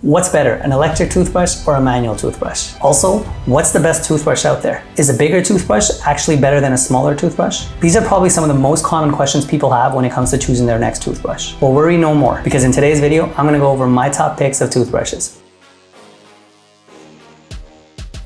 What's better, an electric toothbrush or a manual toothbrush? Also, what's the best toothbrush out there? Is a bigger toothbrush actually better than a smaller toothbrush? These are probably some of the most common questions people have when it comes to choosing their next toothbrush. Well, worry no more, because in today's video, I'm gonna go over my top picks of toothbrushes.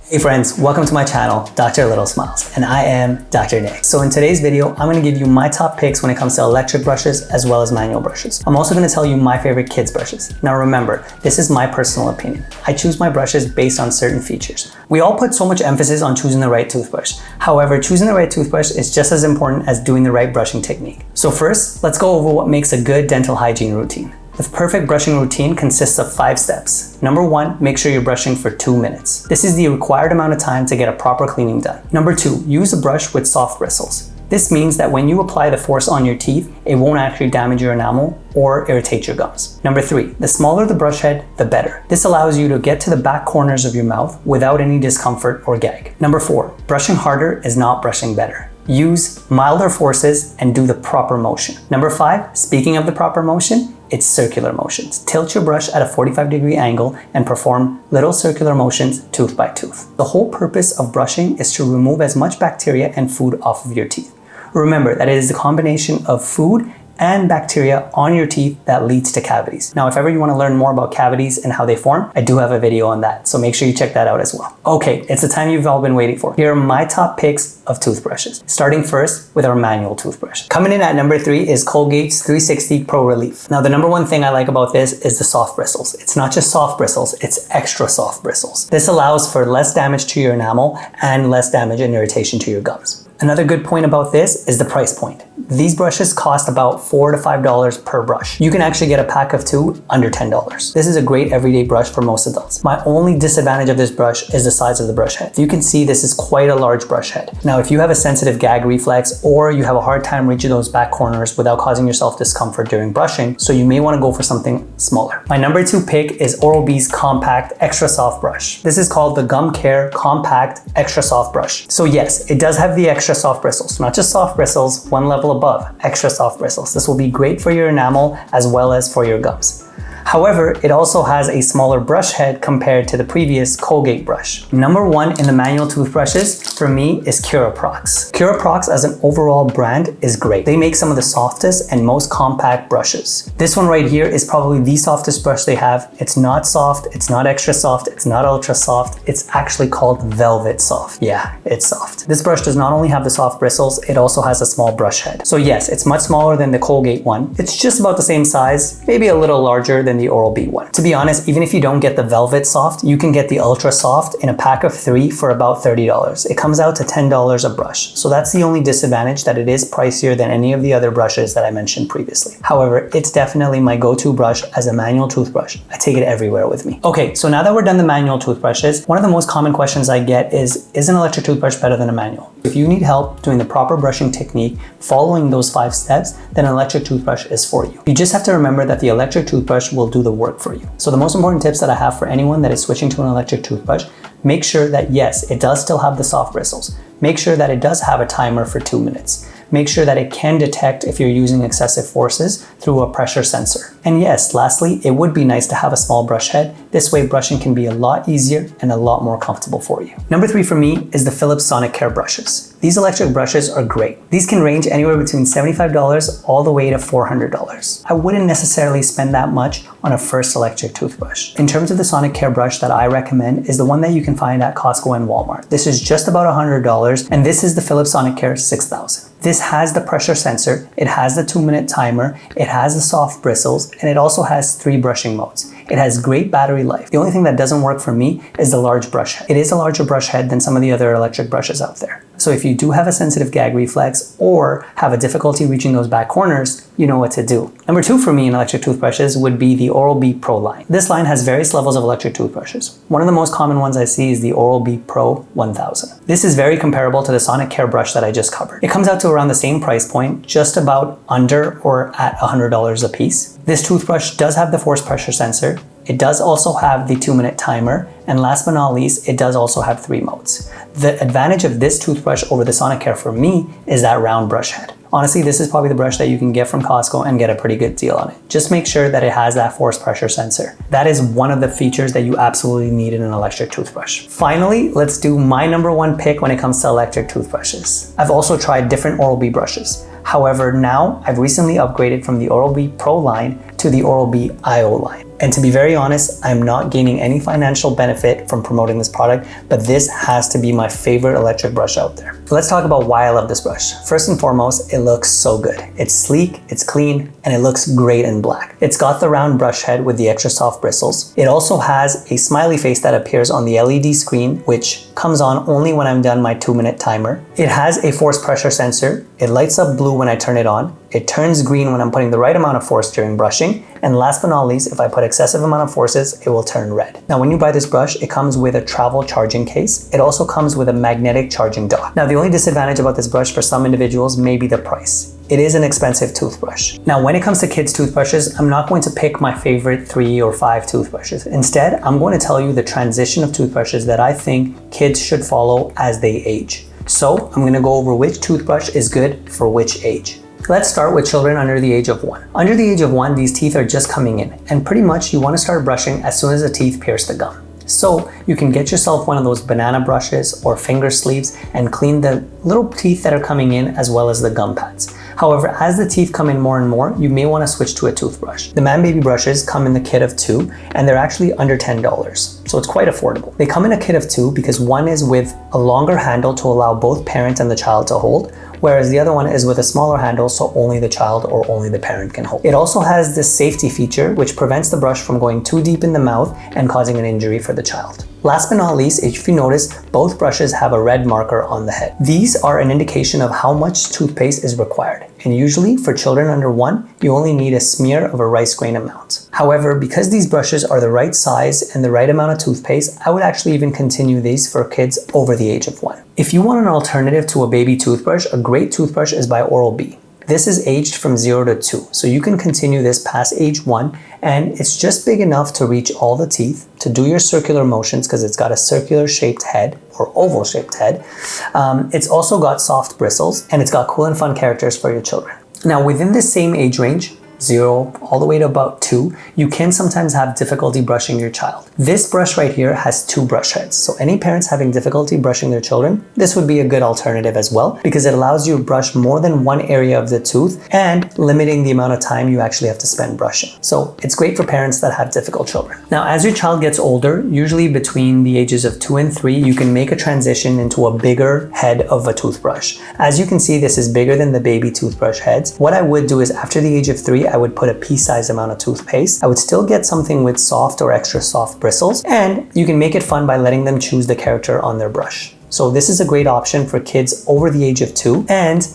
Hey friends, welcome to my channel, Dr. Little Smiles, and I am Dr. Nick. So in today's video, I'm gonna give you my top picks when it comes to electric brushes as well as manual brushes. I'm also gonna tell you my favorite kids brushes. Now remember, this is my personal opinion. I choose my brushes based on certain features. We all put so much emphasis on choosing the right toothbrush. However, choosing the right toothbrush is just as important as doing the right brushing technique. So first, let's go over what makes a good dental hygiene routine. The perfect brushing routine consists of 5 steps. Number 1, make sure you're brushing for 2 minutes. This is the required amount of time to get a proper cleaning done. Number 2, use a brush with soft bristles. This means that when you apply the force on your teeth, it won't actually damage your enamel or irritate your gums. Number 3, the smaller the brush head, the better. This allows you to get to the back corners of your mouth without any discomfort or gag. Number 4, brushing harder is not brushing better. Use milder forces and do the proper motion. Number 5, speaking of the proper motion, it's circular motions. Tilt your brush at a 45-degree angle and perform little circular motions tooth by tooth. The whole purpose of brushing is to remove as much bacteria and food off of your teeth. Remember that it is the combination of food and bacteria on your teeth that leads to cavities. Now, if ever you want to learn more about cavities and how they form, I do have a video on that, so make sure you check that out as well. Okay, it's the time you've all been waiting for. Here are my top picks of toothbrushes, starting first with our manual toothbrush. Coming in at number 3 is Colgate's 360 Pro Relief. Now, the number one thing I like about this is the soft bristles. It's not just soft bristles, it's extra soft bristles. This allows for less damage to your enamel and less damage and irritation to your gums. Another good point about this is the price point. These brushes cost about $4 to $5 per brush. You can actually get a pack of 2 under $10. This is a great everyday brush for most adults. My only disadvantage of this brush is the size of the brush head. You can see this is quite a large brush head. Now, if you have a sensitive gag reflex or you have a hard time reaching those back corners without causing yourself discomfort during brushing, so you may want to go for something smaller. My number 2 pick is Oral-B's Compact Extra Soft Brush. This is called the Gum Care Compact Extra Soft Brush. So yes, it does have the extra soft bristles, not just soft bristles, one level above, extra soft bristles. This will be great for your enamel as well as for your gums. However, it also has a smaller brush head compared to the previous Colgate brush. Number 1 in the manual toothbrushes for me is Curaprox. Curaprox as an overall brand is great. They make some of the softest and most compact brushes. This one right here is probably the softest brush they have. It's not soft, it's not extra soft, it's not ultra soft. It's actually called velvet soft. Yeah, it's soft. This brush does not only have the soft bristles, it also has a small brush head. So yes, it's much smaller than the Colgate one. It's just about the same size, maybe a little larger than the Oral-B one. To be honest, even if you don't get the velvet soft, you can get the ultra soft in a pack of 3 for about $30. It comes out to $10 a brush. So that's the only disadvantage, that it is pricier than any of the other brushes that I mentioned previously. However, it's definitely my go-to brush as a manual toothbrush. I take it everywhere with me. Okay, so now that we're done the manual toothbrushes, one of the most common questions I get is an electric toothbrush better than a manual? If you need help doing the proper brushing technique, following those 5 steps, then an electric toothbrush is for you. You just have to remember that the electric toothbrush will do the work for you. So the most important tips that I have for anyone that is switching to an electric toothbrush: make sure that yes, it does still have the soft bristles. Make sure that it does have a timer for 2 minutes. Make sure that it can detect if you're using excessive forces through a pressure sensor. And yes, lastly, it would be nice to have a small brush head. This way brushing can be a lot easier and a lot more comfortable for you. Number 3 for me is the Philips Sonicare brushes. These electric brushes are great. These can range anywhere between $75 all the way to $400. I wouldn't necessarily spend that much on a first electric toothbrush. In terms of the Sonicare brush that I recommend is the one that you can find at Costco and Walmart. This is just about $100, and this is the Philips Sonicare 6000. This has the pressure sensor, it has the 2-minute timer, it has the soft bristles, and it also has 3 brushing modes. It has great battery life. The only thing that doesn't work for me is the large brush head. It is a larger brush head than some of the other electric brushes out there. So if you do have a sensitive gag reflex or have a difficulty reaching those back corners, you know what to do. Number 2 for me in electric toothbrushes would be the Oral-B Pro line. This line has various levels of electric toothbrushes. One of the most common ones I see is the Oral-B Pro 1000. This is very comparable to the Sonicare brush that I just covered. It comes out to around the same price point, just about under or at $100 a piece. This toothbrush does have the force pressure sensor. It does also have the 2-minute timer, and last but not least, it does also have 3 modes. The advantage of this toothbrush over the Sonicare for me is that round brush head. Honestly, this is probably the brush that you can get from Costco and get a pretty good deal on it. Just make sure that it has that force pressure sensor. That is one of the features that you absolutely need in an electric toothbrush. Finally, let's do my number one pick when it comes to electric toothbrushes. I've also tried different Oral-B brushes. However, now I've recently upgraded from the Oral-B Pro line to the Oral-B IO line. And to be very honest, I'm not gaining any financial benefit from promoting this product, but this has to be my favorite electric brush out there. Let's talk about why I love this brush. First and foremost, it looks so good. It's sleek, it's clean, and it looks great in black. It's got the round brush head with the extra soft bristles. It also has a smiley face that appears on the LED screen, which comes on only when I'm done my 2-minute timer. It has a force pressure sensor. It lights up blue when I turn it on. It turns green when I'm putting the right amount of force during brushing. And last but not least, if I put excessive amount of forces, it will turn red. Now, when you buy this brush, it comes with a travel charging case. It also comes with a magnetic charging dock. Now, the only disadvantage about this brush for some individuals may be the price. It is an expensive toothbrush. Now, when it comes to kids' toothbrushes, I'm not going to pick my favorite 3 or 5 toothbrushes. Instead, I'm going to tell you the transition of toothbrushes that I think kids should follow as they age. So, I'm going to go over which toothbrush is good for which age. Let's start with children under the age of 1. Under the age of 1, these teeth are just coming in, and pretty much you want to start brushing as soon as the teeth pierce the gum. So you can get yourself one of those banana brushes or finger sleeves and clean the little teeth that are coming in as well as the gum pads. However, as the teeth come in more and more, you may want to switch to a toothbrush. The Man Baby brushes come in the kit of 2, and they're actually under $10, so it's quite affordable. They come in a kit of 2 because one is with a longer handle to allow both parent and the child to hold, whereas the other one is with a smaller handle so only the child or only the parent can hold. It also has this safety feature which prevents the brush from going too deep in the mouth and causing an injury for the child. Last but not least, if you notice, both brushes have a red marker on the head. These are an indication of how much toothpaste is required, and usually for children under 1, you only need a smear of a rice grain amount. However, because these brushes are the right size and the right amount of toothpaste, I would actually even continue these for kids over the age of 1. If you want an alternative to a baby toothbrush, a great toothbrush is by Oral-B. This is aged from 0 to 2, so you can continue this past age 1, and it's just big enough to reach all the teeth, to do your circular motions because it's got a circular shaped head or oval shaped head. It's also got soft bristles, and it's got cool and fun characters for your children. Now, within this same age range, 0 all the way to about 2, you can sometimes have difficulty brushing your child. This brush right here has 2 brush heads, so any parents having difficulty brushing their children, this would be a good alternative as well because it allows you to brush more than one area of the tooth and limiting the amount of time you actually have to spend brushing. So it's great for parents that have difficult children. Now, as your child gets older, usually between the ages of 2 and 3, you can make a transition into a bigger head of a toothbrush. As you can see, this is bigger than the baby toothbrush heads. What I would do is after the age of 3, I would put a pea-sized amount of toothpaste. I would still get something with soft or extra soft bristles, and you can make it fun by letting them choose the character on their brush. So this is a great option for kids over the age of 2 and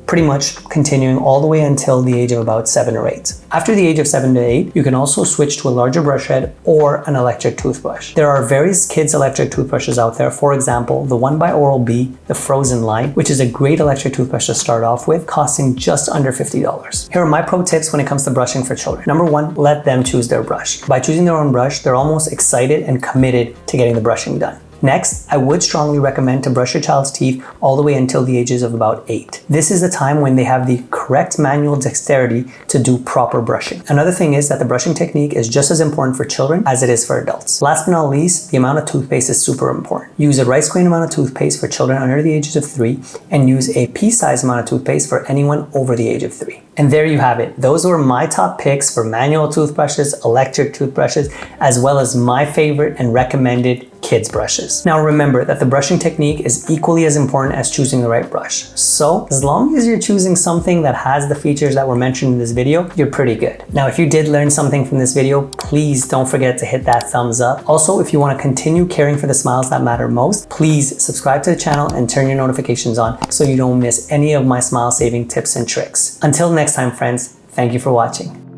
pretty much continuing all the way until the age of about 7 or 8. After the age of 7 to 8, you can also switch to a larger brush head or an electric toothbrush. There are various kids electric toothbrushes out there. For example, the one by Oral-B, the Frozen line, which is a great electric toothbrush to start off with, costing just under $50. Here are my pro tips when it comes to brushing for children. Number 1, let them choose their brush. By choosing their own brush, they're almost excited and committed to getting the brushing done. Next, I would strongly recommend to brush your child's teeth all the way until the ages of about 8. This is the time when they have the correct manual dexterity to do proper brushing. Another thing is that the brushing technique is just as important for children as it is for adults. Last but not least, the amount of toothpaste is super important. Use a rice grain amount of toothpaste for children under the ages of 3 and use a pea-sized amount of toothpaste for anyone over the age of 3. And there you have it. Those were my top picks for manual toothbrushes, electric toothbrushes, as well as my favorite and recommended kids brushes. Now remember that the brushing technique is equally as important as choosing the right brush. So as long as you're choosing something that has the features that were mentioned in this video, you're pretty good. Now, if you did learn something from this video, please don't forget to hit that thumbs up. Also, if you want to continue caring for the smiles that matter most, please subscribe to the channel and turn your notifications on so you don't miss any of my smile saving tips and tricks. Until next time, friends, thank you for watching.